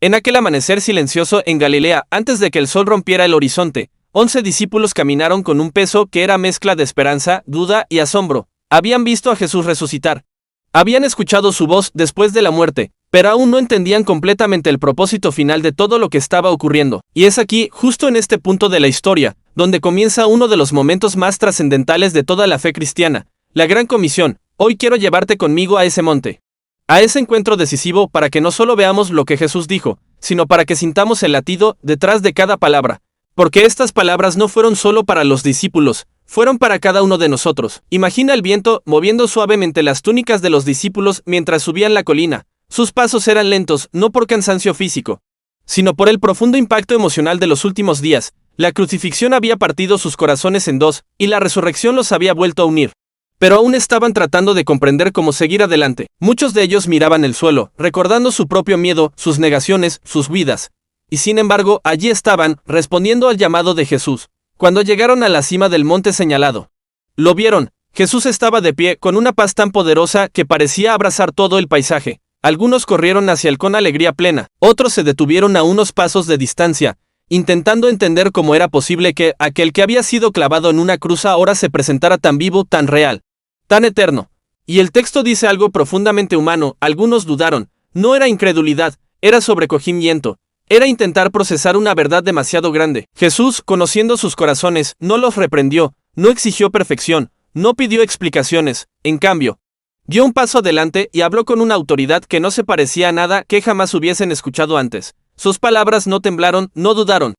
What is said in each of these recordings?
En aquel amanecer silencioso en Galilea, antes de que el sol rompiera el horizonte, 11 discípulos caminaron con un peso que era mezcla de esperanza, duda y asombro. Habían visto a Jesús resucitar. Habían escuchado su voz después de la muerte, pero aún no entendían completamente el propósito final de todo lo que estaba ocurriendo. Y es aquí, justo en este punto de la historia, donde comienza uno de los momentos más trascendentales de toda la fe cristiana, la Gran Comisión. Hoy quiero llevarte conmigo a ese monte, a ese encuentro decisivo para que no solo veamos lo que Jesús dijo, sino para que sintamos el latido detrás de cada palabra. Porque estas palabras no fueron solo para los discípulos, fueron para cada uno de nosotros. Imagina el viento moviendo suavemente las túnicas de los discípulos mientras subían la colina. Sus pasos eran lentos, no por cansancio físico, sino por el profundo impacto emocional de los últimos días. La crucifixión había partido sus corazones en dos, y la resurrección los había vuelto a unir. Pero aún estaban tratando de comprender cómo seguir adelante. Muchos de ellos miraban el suelo, recordando su propio miedo, sus negaciones, sus vidas. Y sin embargo, allí estaban, respondiendo al llamado de Jesús. Cuando llegaron a la cima del monte señalado, lo vieron. Jesús estaba de pie, con una paz tan poderosa que parecía abrazar todo el paisaje. Algunos corrieron hacia él con alegría plena, otros se detuvieron a unos pasos de distancia, intentando entender cómo era posible que aquel que había sido clavado en una cruz ahora se presentara tan vivo, tan real, tan eterno. Y el texto dice algo profundamente humano. Algunos dudaron. No era incredulidad, era sobrecogimiento. Era intentar procesar una verdad demasiado grande. Jesús, conociendo sus corazones, no los reprendió, no exigió perfección, no pidió explicaciones. En cambio, dio un paso adelante y habló con una autoridad que no se parecía a nada que jamás hubiesen escuchado antes. Sus palabras no temblaron, no dudaron.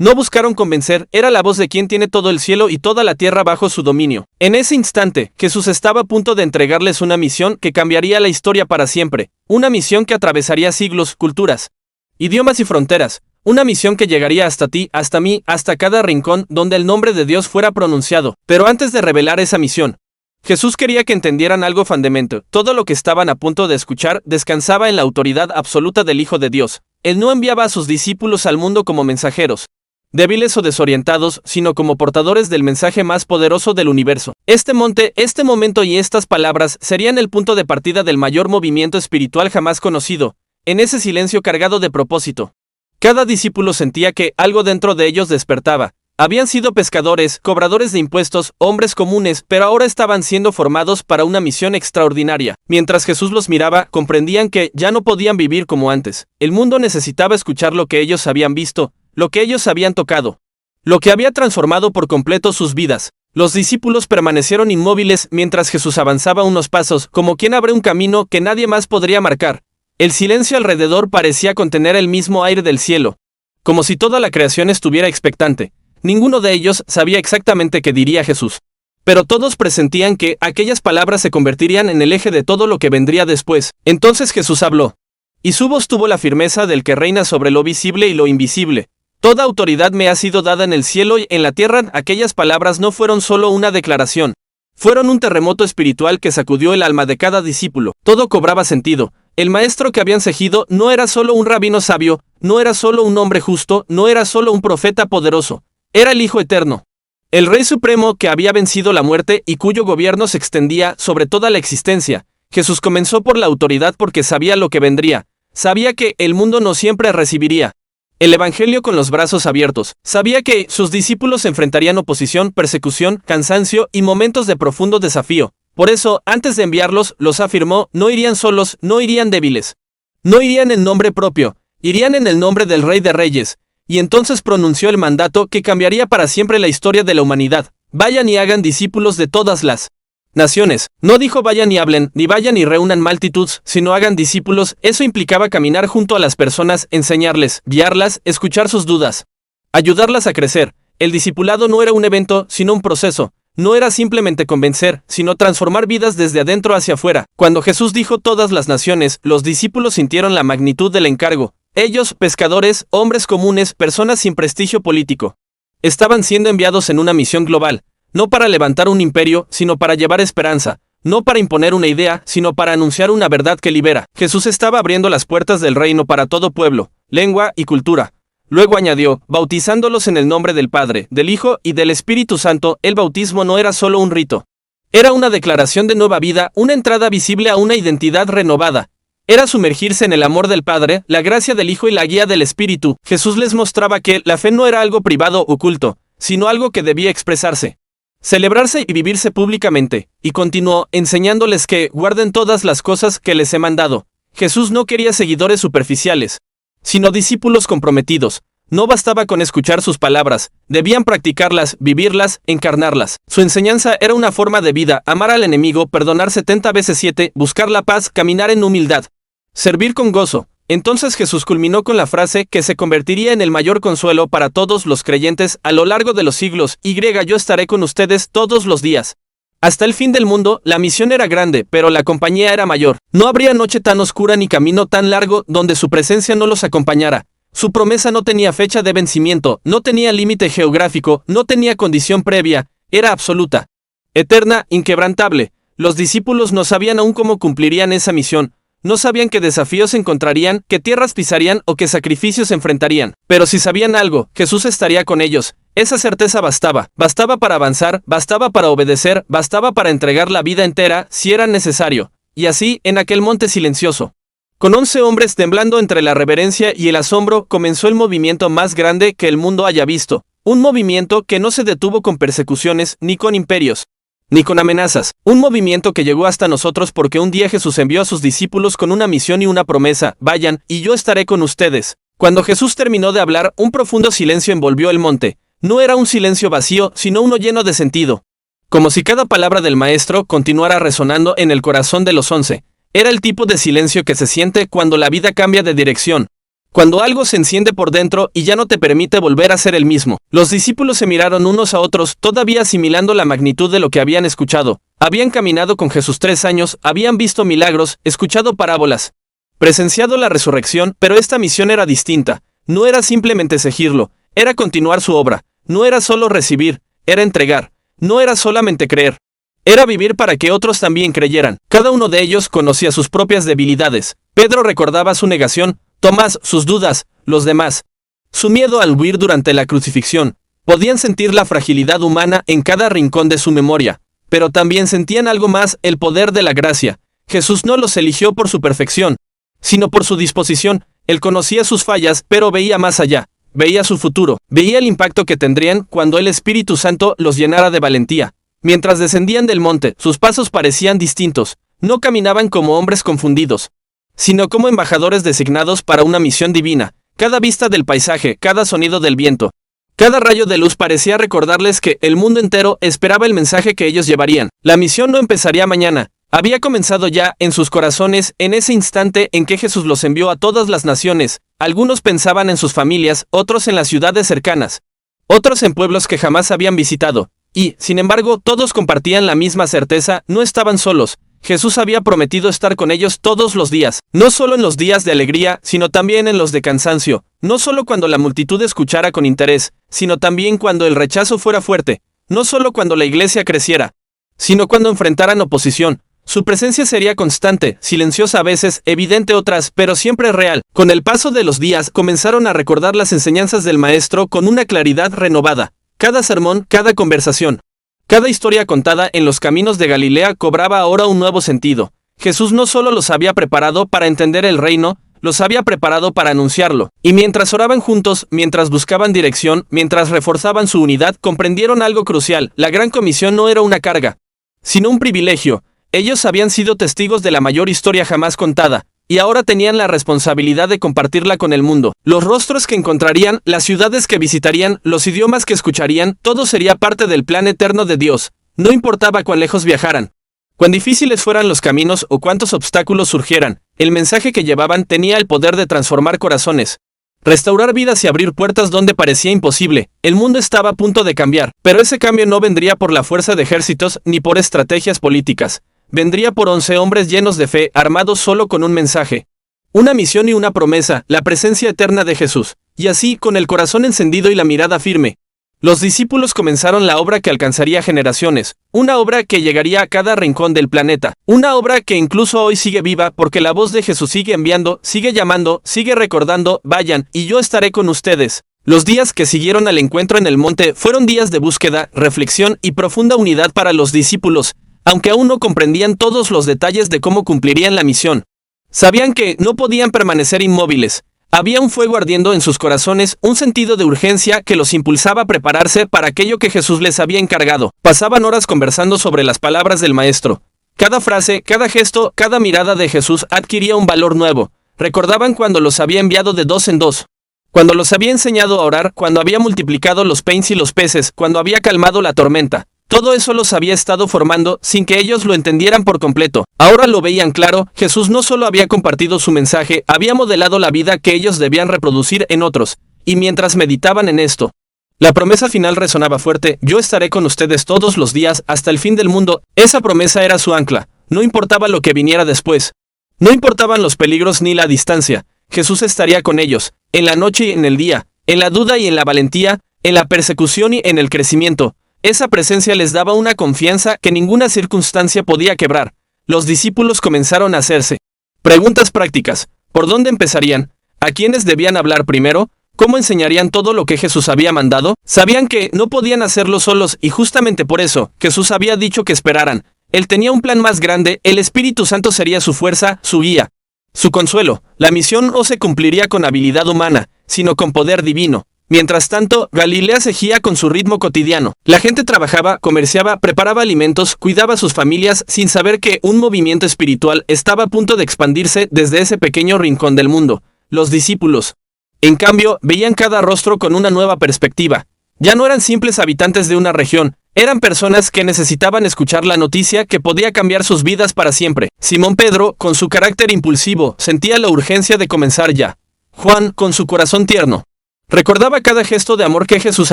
No buscaron convencer, era la voz de quien tiene todo el cielo y toda la tierra bajo su dominio. En ese instante, Jesús estaba a punto de entregarles una misión que cambiaría la historia para siempre. Una misión que atravesaría siglos, culturas, idiomas y fronteras. Una misión que llegaría hasta ti, hasta mí, hasta cada rincón donde el nombre de Dios fuera pronunciado. Pero antes de revelar esa misión, Jesús quería que entendieran algo fundamental. Todo lo que estaban a punto de escuchar descansaba en la autoridad absoluta del Hijo de Dios. Él no enviaba a sus discípulos al mundo como mensajeros, débiles o desorientados, sino como portadores del mensaje más poderoso del universo. Este monte, este momento y estas palabras serían el punto de partida del mayor movimiento espiritual jamás conocido. En ese silencio cargado de propósito, cada discípulo sentía que algo dentro de ellos despertaba. Habían sido pescadores, cobradores de impuestos, hombres comunes, pero ahora estaban siendo formados para una misión extraordinaria. Mientras Jesús los miraba, comprendían que ya no podían vivir como antes. El mundo necesitaba escuchar lo que ellos habían visto, lo que ellos habían tocado, lo que había transformado por completo sus vidas. Los discípulos permanecieron inmóviles mientras Jesús avanzaba unos pasos, como quien abre un camino que nadie más podría marcar. El silencio alrededor parecía contener el mismo aire del cielo, como si toda la creación estuviera expectante. Ninguno de ellos sabía exactamente qué diría Jesús, pero todos presentían que aquellas palabras se convertirían en el eje de todo lo que vendría después. Entonces Jesús habló, y su voz tuvo la firmeza del que reina sobre lo visible y lo invisible. Toda autoridad me ha sido dada en el cielo y en la tierra. Aquellas palabras no fueron solo una declaración, fueron un terremoto espiritual que sacudió el alma de cada discípulo. Todo cobraba sentido. El maestro que habían seguido no era solo un rabino sabio, no era solo un hombre justo, no era solo un profeta poderoso. Era el Hijo Eterno, el Rey Supremo que había vencido la muerte y cuyo gobierno se extendía sobre toda la existencia. Jesús comenzó por la autoridad porque sabía lo que vendría. Sabía que el mundo no siempre recibiría el Evangelio con los brazos abiertos. Sabía que sus discípulos enfrentarían oposición, persecución, cansancio y momentos de profundo desafío. Por eso, antes de enviarlos, los afirmó, no irían solos, no irían débiles. No irían en nombre propio, irían en el nombre del Rey de Reyes. Y entonces pronunció el mandato que cambiaría para siempre la historia de la humanidad. Vayan y hagan discípulos de todas las naciones. No dijo vayan y hablen, ni vayan y reúnan multitudes, sino hagan discípulos. Eso implicaba caminar junto a las personas, enseñarles, guiarlas, escuchar sus dudas, ayudarlas a crecer. El discipulado no era un evento, sino un proceso. No era simplemente convencer, sino transformar vidas desde adentro hacia afuera. Cuando Jesús dijo todas las naciones, los discípulos sintieron la magnitud del encargo. Ellos, pescadores, hombres comunes, personas sin prestigio político, estaban siendo enviados en una misión global, no para levantar un imperio, sino para llevar esperanza, no para imponer una idea, sino para anunciar una verdad que libera. Jesús estaba abriendo las puertas del reino para todo pueblo, lengua y cultura. Luego añadió, bautizándolos en el nombre del Padre, del Hijo y del Espíritu Santo. El bautismo no era solo un rito, era una declaración de nueva vida, una entrada visible a una identidad renovada. Era sumergirse en el amor del Padre, la gracia del Hijo y la guía del Espíritu. Jesús les mostraba que la fe no era algo privado oculto, sino algo que debía expresarse, celebrarse y vivirse públicamente, y continuó enseñándoles que guarden todas las cosas que les he mandado. Jesús no quería seguidores superficiales, sino discípulos comprometidos. No bastaba con escuchar sus palabras, debían practicarlas, vivirlas, encarnarlas. Su enseñanza era una forma de vida: amar al enemigo, perdonar 70 veces 7, buscar la paz, caminar en humildad, servir con gozo. Entonces Jesús culminó con la frase que se convertiría en el mayor consuelo para todos los creyentes a lo largo de los siglos: yo estaré con ustedes todos los días, hasta el fin del mundo. La misión era grande, pero la compañía era mayor. No habría noche tan oscura ni camino tan largo donde su presencia no los acompañara. Su promesa no tenía fecha de vencimiento, no tenía límite geográfico, no tenía condición previa, era absoluta, eterna, inquebrantable. Los discípulos no sabían aún cómo cumplirían esa misión. No sabían qué desafíos encontrarían, qué tierras pisarían o qué sacrificios enfrentarían. Pero si sabían algo, Jesús estaría con ellos. Esa certeza bastaba. Bastaba para avanzar, bastaba para obedecer, bastaba para entregar la vida entera, si era necesario. Y así, en aquel monte silencioso, con 11 hombres temblando entre la reverencia y el asombro, comenzó el movimiento más grande que el mundo haya visto. Un movimiento que no se detuvo con persecuciones, ni con imperios, ni con amenazas. Un movimiento que llegó hasta nosotros porque un día Jesús envió a sus discípulos con una misión y una promesa: vayan, y yo estaré con ustedes. Cuando Jesús terminó de hablar, un profundo silencio envolvió el monte. No era un silencio vacío, sino uno lleno de sentido, como si cada palabra del Maestro continuara resonando en el corazón de los 11. Era el tipo de silencio que se siente cuando la vida cambia de dirección, cuando algo se enciende por dentro y ya no te permite volver a ser el mismo. Los discípulos se miraron unos a otros, todavía asimilando la magnitud de lo que habían escuchado. Habían caminado con Jesús 3 años, habían visto milagros, escuchado parábolas, presenciado la resurrección, pero esta misión era distinta. No era simplemente seguirlo, era continuar su obra. No era solo recibir, era entregar. No era solamente creer, era vivir para que otros también creyeran. Cada uno de ellos conocía sus propias debilidades. Pedro recordaba su negación, Tomás sus dudas, los demás su miedo al huir durante la crucifixión. Podían sentir la fragilidad humana en cada rincón de su memoria, pero también sentían algo más: el poder de la gracia. Jesús no los eligió por su perfección, sino por su disposición. Él conocía sus fallas, pero veía más allá. Veía su futuro, veía el impacto que tendrían cuando el Espíritu Santo los llenara de valentía. Mientras descendían del monte, sus pasos parecían distintos. No caminaban como hombres confundidos, sino como embajadores designados para una misión divina. Cada vista del paisaje, cada sonido del viento, cada rayo de luz parecía recordarles que el mundo entero esperaba el mensaje que ellos llevarían. La misión no empezaría mañana. Había comenzado ya en sus corazones, en ese instante en que Jesús los envió a todas las naciones. Algunos pensaban en sus familias, otros en las ciudades cercanas, otros en pueblos que jamás habían visitado. Y, sin embargo, todos compartían la misma certeza: no estaban solos. Jesús había prometido estar con ellos todos los días, no solo en los días de alegría, sino también en los de cansancio, no solo cuando la multitud escuchara con interés, sino también cuando el rechazo fuera fuerte, no solo cuando la iglesia creciera, sino cuando enfrentaran oposición. Su presencia sería constante, silenciosa a veces, evidente otras, pero siempre real. Con el paso de los días, comenzaron a recordar las enseñanzas del Maestro con una claridad renovada. Cada sermón, cada conversación, cada historia contada en los caminos de Galilea cobraba ahora un nuevo sentido. Jesús no solo los había preparado para entender el reino, los había preparado para anunciarlo. Y mientras oraban juntos, mientras buscaban dirección, mientras reforzaban su unidad, comprendieron algo crucial: la gran comisión no era una carga, sino un privilegio. Ellos habían sido testigos de la mayor historia jamás contada, y ahora tenían la responsabilidad de compartirla con el mundo. Los rostros que encontrarían, las ciudades que visitarían, los idiomas que escucharían, todo sería parte del plan eterno de Dios. No importaba cuán lejos viajaran, cuán difíciles fueran los caminos o cuántos obstáculos surgieran, el mensaje que llevaban tenía el poder de transformar corazones, restaurar vidas y abrir puertas donde parecía imposible. El mundo estaba a punto de cambiar, pero ese cambio no vendría por la fuerza de ejércitos ni por estrategias políticas. Vendría por 11 hombres llenos de fe, armados solo con un mensaje, una misión y una promesa: la presencia eterna de Jesús. Y así, con el corazón encendido y la mirada firme, los discípulos comenzaron la obra que alcanzaría generaciones, una obra que llegaría a cada rincón del planeta, una obra que incluso hoy sigue viva porque la voz de Jesús sigue enviando, sigue llamando, sigue recordando: vayan, y yo estaré con ustedes. Los días que siguieron al encuentro en el monte fueron días de búsqueda, reflexión y profunda unidad para los discípulos. Aunque aún no comprendían todos los detalles de cómo cumplirían la misión, Sabían que no podían permanecer inmóviles. Había un fuego ardiendo en sus corazones, un sentido de urgencia que los impulsaba a prepararse para aquello que Jesús les había encargado. Pasaban horas conversando sobre las palabras del Maestro. Cada frase, cada gesto, cada mirada de Jesús adquiría un valor nuevo. Recordaban cuando los había enviado de dos en dos, cuando los había enseñado a orar, cuando había multiplicado los panes y los peces, cuando había calmado la tormenta. Todo eso los había estado formando sin que ellos lo entendieran por completo. Ahora lo veían claro, Jesús no solo había compartido su mensaje, había modelado la vida que ellos debían reproducir en otros. Y mientras meditaban en esto, la promesa final resonaba fuerte: yo estaré con ustedes todos los días hasta el fin del mundo. Esa promesa era su ancla. No importaba lo que viniera después. No importaban los peligros ni la distancia. Jesús estaría con ellos, en la noche y en el día, en la duda y en la valentía, en la persecución y en el crecimiento. Esa presencia les daba una confianza que ninguna circunstancia podía quebrar. Los discípulos comenzaron a hacerse preguntas prácticas. ¿Por dónde empezarían? ¿A quiénes debían hablar primero? ¿Cómo enseñarían todo lo que Jesús había mandado? Sabían que no podían hacerlo solos y justamente por eso, Jesús había dicho que esperaran. Él tenía un plan más grande, el Espíritu Santo sería su fuerza, su guía, su consuelo. La misión no se cumpliría con habilidad humana, sino con poder divino. Mientras tanto, Galilea seguía con su ritmo cotidiano. La gente trabajaba, comerciaba, preparaba alimentos, cuidaba a sus familias, sin saber que un movimiento espiritual estaba a punto de expandirse desde ese pequeño rincón del mundo. Los discípulos, en cambio, veían cada rostro con una nueva perspectiva. Ya no eran simples habitantes de una región, eran personas que necesitaban escuchar la noticia que podía cambiar sus vidas para siempre. Simón Pedro, con su carácter impulsivo, sentía la urgencia de comenzar ya. Juan, con su corazón tierno, recordaba cada gesto de amor que Jesús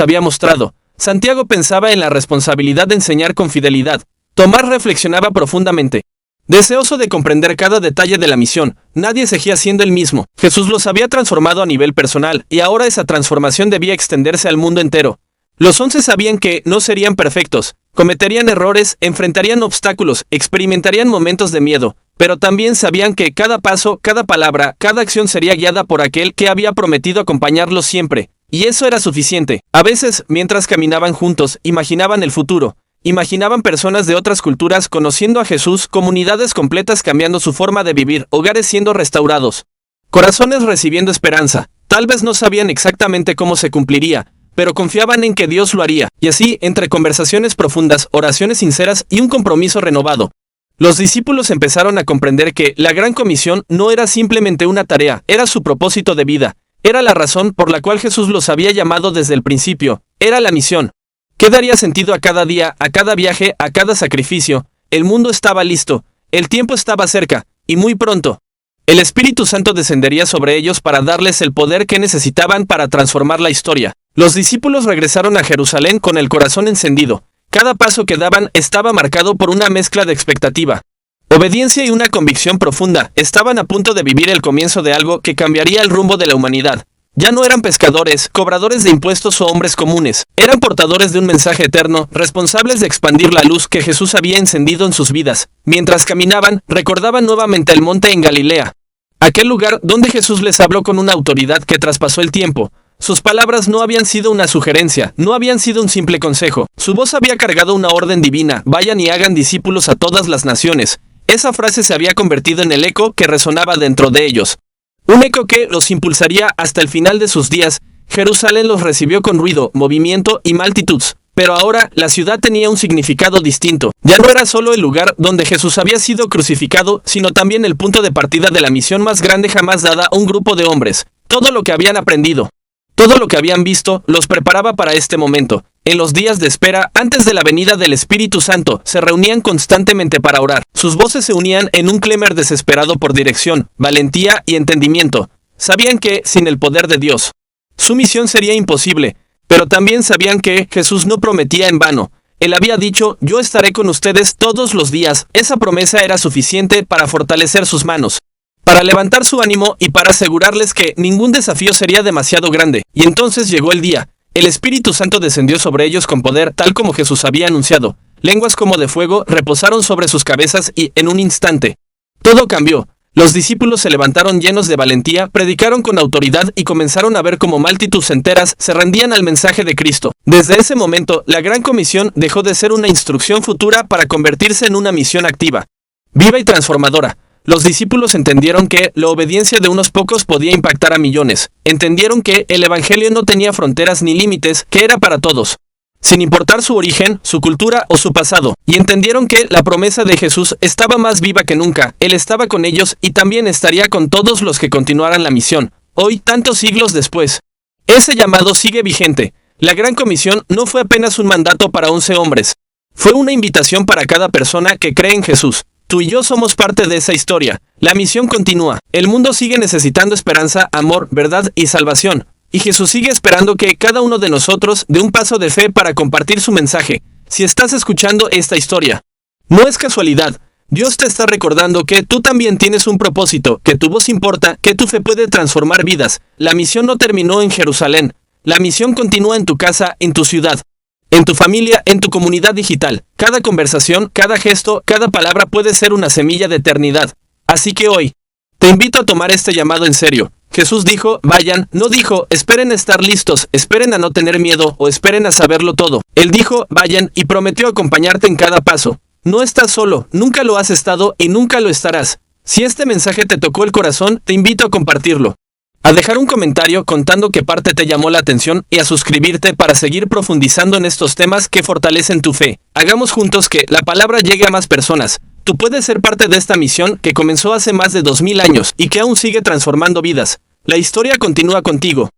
había mostrado. Santiago pensaba en la responsabilidad de enseñar con fidelidad. Tomás reflexionaba profundamente, deseoso de comprender cada detalle de la misión. Nadie seguía siendo el mismo. Jesús los había transformado a nivel personal, y ahora esa transformación debía extenderse al mundo entero. Los 11 sabían que no serían perfectos, cometerían errores, enfrentarían obstáculos, experimentarían momentos de miedo, pero también sabían que cada paso, cada palabra, cada acción sería guiada por aquel que había prometido acompañarlos siempre. Y eso era suficiente. A veces, mientras caminaban juntos, imaginaban el futuro. Imaginaban personas de otras culturas conociendo a Jesús, comunidades completas cambiando su forma de vivir, hogares siendo restaurados, corazones recibiendo esperanza. Tal vez no sabían exactamente cómo se cumpliría, pero confiaban en que Dios lo haría. Y así, entre conversaciones profundas, oraciones sinceras y un compromiso renovado, los discípulos empezaron a comprender que la Gran Comisión no era simplemente una tarea, era su propósito de vida. Era la razón por la cual Jesús los había llamado desde el principio. Era la misión. ¿Qué daría sentido a cada día, a cada viaje, a cada sacrificio? El mundo estaba listo, el tiempo estaba cerca, y muy pronto, el Espíritu Santo descendería sobre ellos para darles el poder que necesitaban para transformar la historia. Los discípulos regresaron a Jerusalén con el corazón encendido. Cada paso que daban estaba marcado por una mezcla de expectativa, obediencia y una convicción profunda. Estaban a punto de vivir el comienzo de algo que cambiaría el rumbo de la humanidad. Ya no eran pescadores, cobradores de impuestos o hombres comunes. Eran portadores de un mensaje eterno, responsables de expandir la luz que Jesús había encendido en sus vidas. Mientras caminaban, recordaban nuevamente el monte en Galilea, aquel lugar donde Jesús les habló con una autoridad que traspasó el tiempo. Sus palabras no habían sido una sugerencia, no habían sido un simple consejo. Su voz había cargado una orden divina: vayan y hagan discípulos a todas las naciones. Esa frase se había convertido en el eco que resonaba dentro de ellos. Un eco que los impulsaría hasta el final de sus días. Jerusalén los recibió con ruido, movimiento y multitudes. Pero ahora la ciudad tenía un significado distinto. Ya no era solo el lugar donde Jesús había sido crucificado, sino también el punto de partida de la misión más grande jamás dada a un grupo de hombres. Todo lo que habían aprendido, todo lo que habían visto, los preparaba para este momento. En los días de espera, antes de la venida del Espíritu Santo, se reunían constantemente para orar. Sus voces se unían en un clamor desesperado por dirección, valentía y entendimiento. Sabían que, sin el poder de Dios, su misión sería imposible, pero también sabían que Jesús no prometía en vano. Él había dicho: yo estaré con ustedes todos los días. Esa promesa era suficiente para fortalecer sus manos, para levantar su ánimo y para asegurarles que ningún desafío sería demasiado grande. Y entonces llegó el día. El Espíritu Santo descendió sobre ellos con poder, tal como Jesús había anunciado. Lenguas como de fuego reposaron sobre sus cabezas y, en un instante, todo cambió. Los discípulos se levantaron llenos de valentía, predicaron con autoridad y comenzaron a ver cómo multitudes enteras se rendían al mensaje de Cristo. Desde ese momento, la Gran Comisión dejó de ser una instrucción futura para convertirse en una misión activa, viva y transformadora. Los discípulos entendieron que la obediencia de unos pocos podía impactar a millones. Entendieron que el evangelio no tenía fronteras ni límites, que era para todos, sin importar su origen, su cultura o su pasado. Y entendieron que la promesa de Jesús estaba más viva que nunca. Él estaba con ellos y también estaría con todos los que continuaran la misión. Hoy, tantos siglos después, ese llamado sigue vigente. La Gran Comisión no fue apenas un mandato para 11 hombres. Fue una invitación para cada persona que cree en Jesús. Tú y yo somos parte de esa historia. La misión continúa. El mundo sigue necesitando esperanza, amor, verdad y salvación. Y Jesús sigue esperando que cada uno de nosotros dé un paso de fe para compartir su mensaje. Si estás escuchando esta historia, no es casualidad. Dios te está recordando que tú también tienes un propósito, que tu voz importa, que tu fe puede transformar vidas. La misión no terminó en Jerusalén. La misión continúa en tu casa, en tu ciudad, en tu familia, en tu comunidad digital. Cada conversación, cada gesto, cada palabra puede ser una semilla de eternidad. Así que hoy, te invito a tomar este llamado en serio. Jesús dijo, vayan, no dijo, esperen a estar listos, esperen a no tener miedo o esperen a saberlo todo. Él dijo, vayan y prometió acompañarte en cada paso. No estás solo, nunca lo has estado y nunca lo estarás. Si este mensaje te tocó el corazón, te invito a compartirlo, a dejar un comentario contando qué parte te llamó la atención y a suscribirte para seguir profundizando en estos temas que fortalecen tu fe. Hagamos juntos que la palabra llegue a más personas. Tú puedes ser parte de esta misión que comenzó hace más de 2000 años y que aún sigue transformando vidas. La historia continúa contigo.